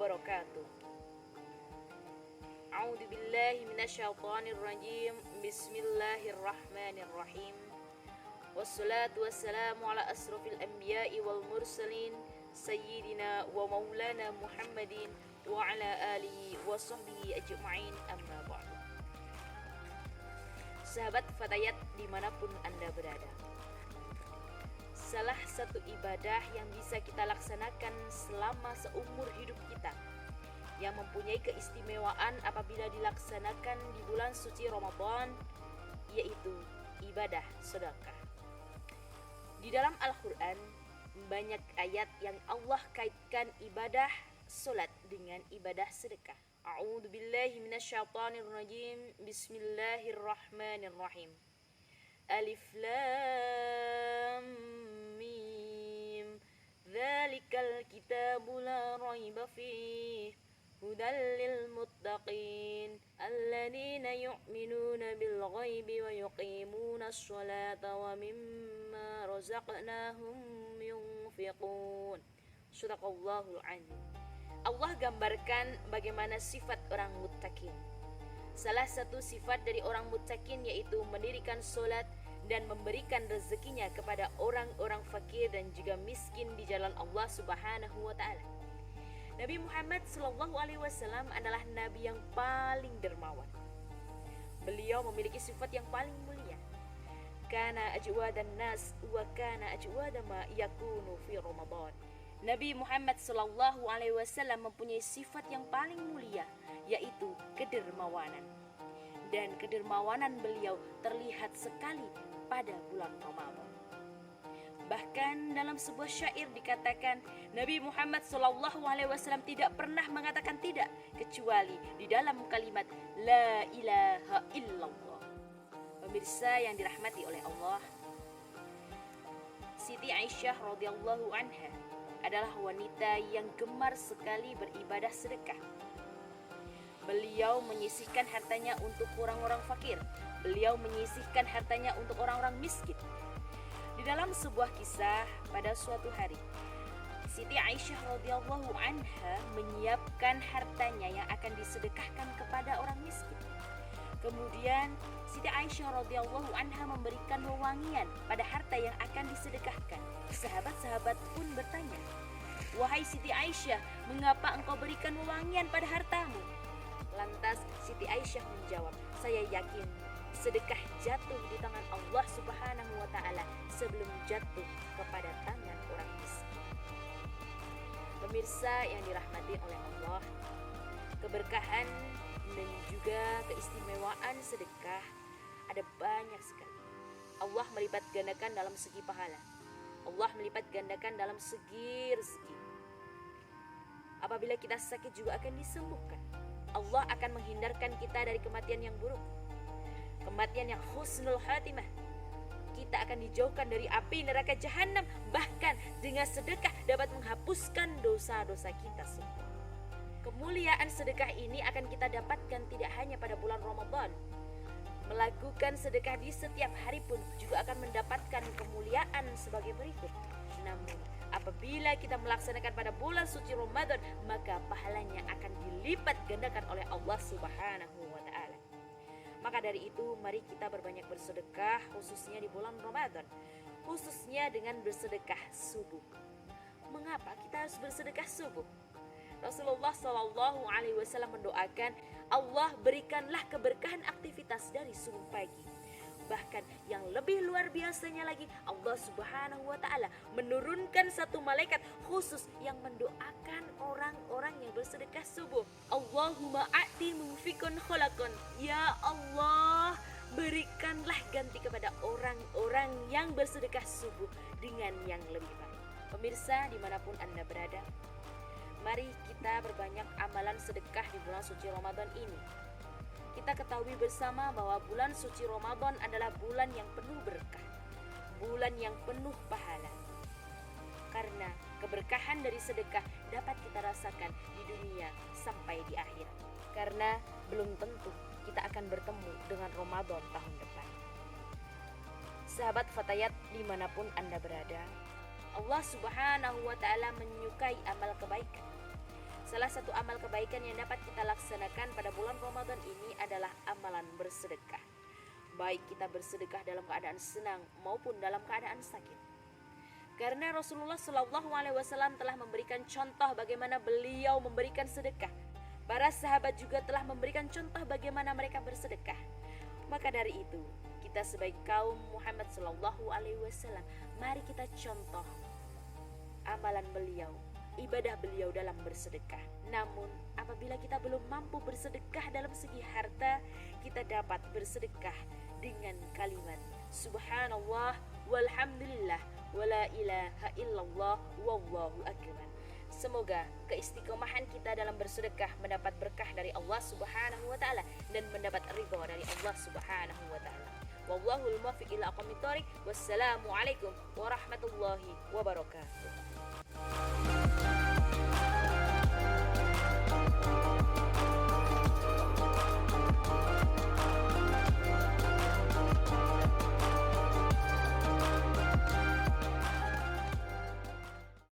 wabarakatuh. A'udzu billahi minasyaitonir rajim. Bismillahirrahmanirrahim. Wassalatu wassalamu ala asrofil anbiya'i wal mursalin sayyidina wa maulana Muhammadin wa ala alihi wa sahbihi ajma'in, amma ba'du. Sahabat Fatayat dimanapun Anda berada, salah satu ibadah yang bisa kita laksanakan selama seumur hidup kita, yang mempunyai keistimewaan apabila dilaksanakan di bulan suci Ramadan, yaitu ibadah sedekah. Di dalam Al-Quran banyak ayat yang Allah kaitkan ibadah solat dengan ibadah sedekah. A'udzu billahi minasyaitonir rajim. Bismillahirrahmanirrahim. Alif Lam Mim. Dzalikal kitabu la raiba fihi hudal lil muttaqin alladzina yu'minuna bil ghaibi wa yuqimuna sholata wa mimma razaqnahum yunfiqun. Shadaqallahul azim. Allah gambarkan bagaimana sifat orang muttaqin. Salah satu sifat dari orang muttaqin yaitu mendirikan solat dan memberikan rezekinya kepada orang-orang fakir dan juga miskin di jalan Allah Subhanahu wa taala. Nabi Muhammad SAW adalah nabi yang paling dermawan. Beliau memiliki sifat yang paling mulia. Kana ajwadan nas wa kana ajwada ma yakunu fi Ramadan. Nabi Muhammad SAW mempunyai sifat yang paling mulia, yaitu kedermawanan. Dan kedermawanan beliau terlihat sekali pada bulan Ramadan. Bahkan dalam sebuah syair dikatakan Nabi Muhammad SAW tidak pernah mengatakan tidak kecuali di dalam kalimat La ilaha illallah. Pemirsa yang dirahmati oleh Allah, Siti Aisyah radhiyallahu anha adalah wanita yang gemar sekali beribadah sedekah. Beliau menyisihkan hartanya untuk orang-orang fakir. Beliau menyisihkan hartanya untuk orang-orang miskin. Di dalam sebuah kisah, pada suatu hari Siti Aisyah radhiyallahu anha menyiapkan hartanya yang akan disedekahkan kepada orang miskin. Kemudian Siti Aisyah radhiyallahu anha memberikan wewangian pada harta yang akan disedekahkan. Sahabat-sahabat pun bertanya, "Wahai Siti Aisyah, mengapa engkau berikan wewangian pada hartamu?" Lantas Siti Aisyah menjawab, "Saya yakin sedekah jatuh di tangan Allah Subhanahu wa taala sebelum jatuh kepada tangan orang miskin." Pemirsa yang dirahmati oleh Allah, keberkahan dan juga keistimewaan sedekah ada banyak sekali. Allah melipat gandakan dalam segi pahala. Allah melipat gandakan dalam segi rezeki. Apabila kita sakit juga akan disembuhkan. Allah akan menghindarkan kita dari kematian yang buruk, kematian yang husnul khatimah. Kita akan dijauhkan dari api neraka jahanam. Bahkan dengan sedekah dapat menghapuskan dosa-dosa kita semua. Kemuliaan sedekah ini akan kita dapatkan tidak hanya pada bulan Ramadan. Melakukan sedekah di setiap hari pun juga akan mendapatkan kemuliaan sebagai berikut. Namun apabila kita melaksanakan pada bulan suci Ramadan, maka pahalanya akan dilipat gandakan oleh Allah Subhanahu wa taala. Maka dari itu mari kita berbanyak bersedekah, khususnya di bulan Ramadan, khususnya dengan bersedekah subuh. Mengapa kita harus bersedekah subuh? Rasulullah SAW mendoakan, Allah berikanlah keberkahan aktivitas dari subuh pagi. Bahkan yang lebih luar biasanya lagi, Allah Subhanahu wa taala menurunkan satu malaikat khusus yang mendoakan orang-orang yang bersedekah subuh. Allahumma a'ti munfikun khalaqan. Ya Allah, berikanlah ganti kepada orang-orang yang bersedekah subuh dengan yang lebih baik. Pemirsa dimanapun Anda berada, mari kita berbanyak amalan sedekah di bulan suci Ramadan ini. Kita ketahui bersama bahwa bulan suci Ramadan adalah bulan yang penuh berkah, bulan yang penuh pahala. Karena keberkahan dari sedekah dapat kita rasakan di dunia sampai di akhirat. Karena belum tentu kita akan bertemu dengan Ramadan tahun depan. Sahabat Fatayat dimanapun Anda berada, Allah Subhanahu wa ta'ala menyukai amal kebaikan. Salah satu amal kebaikan yang dapat kita laksanakan pada bulan Ramadan ini adalah amalan bersedekah. Baik kita bersedekah dalam keadaan senang maupun dalam keadaan sakit. Karena Rasulullah Shallallahu Alaihi Wasallam telah memberikan contoh bagaimana beliau memberikan sedekah. Para sahabat juga telah memberikan contoh bagaimana mereka bersedekah. Maka dari itu, kita sebagai kaum Muhammad Shallallahu Alaihi Wasallam, mari kita contoh amalan beliau, ibadah beliau dalam bersedekah. Namun apabila kita belum mampu bersedekah dalam segi harta, kita dapat bersedekah dengan kalimat Subhanallah walhamdulillah wala ilaha illallah wallahu akbar. Semoga keistiqomahan kita dalam bersedekah mendapat berkah dari Allah Subhanahu wa taala dan mendapat ridha dari Allah Subhanahu wa taala. Wallahul muwaffiq ila aqwamit thoriq. Wassalamu alaikum warahmatullahi wabarakatuh.